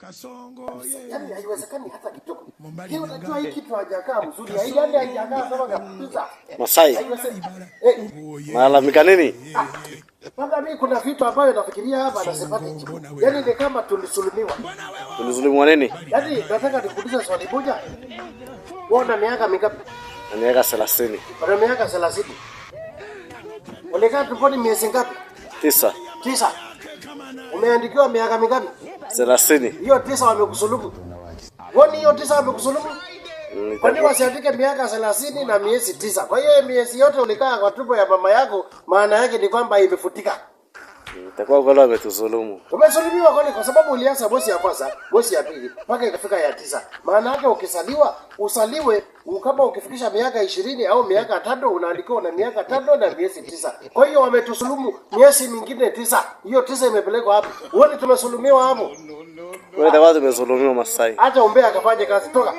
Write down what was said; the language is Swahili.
Kasongo yani haiwezekani hata kidogo. Hiyo unajua hii kitu hajakaa mzuri. Yaani hajakaa sawa kabisa. Masai. Malalamika nini? Baba mimi kuna vitu ambavyo nafikiria hapa anasemaje jibu. Yaani ni kama tulisulumiwa. Tulisulumiwa nini? Yaani nataka nikuulize swali moja. Wewe una miaka mingapi? Miaka 30. Una miaka 30. Ulikaa tumboni miezi ngapi? 9. Umeandikiwa miaka mingapi? 30. Hiyo 9 wamekusulumu. Woni hiyo 9 wamekusulumu? Kwa nini wasiandike miaka 30 na miezi 9? Kwa hiyo miezi yote ulikaa kwa tumbo ya mama yako, maana yake ni kwamba imefutika. Itakuwa kwa leo tusulumu. Umesulumiwa kwa sababu ulianza mwezi ya kwanza, mwezi ya pili, mpaka ikafika ya 9. Maana yake ukisaliwa, usaliwe kama ukifikisha miaka 20 au miaka 5 unaandikiwa na miaka 5 na miezi 9. Kwa hiyo wametusulumu miezi mingine 9. Hiyo 9 imepelekwa hapo. Wote tumesulumiwa hapo. Wewe ndio tumesulumiwa Masai. Acha umbea akafanye kazi toka.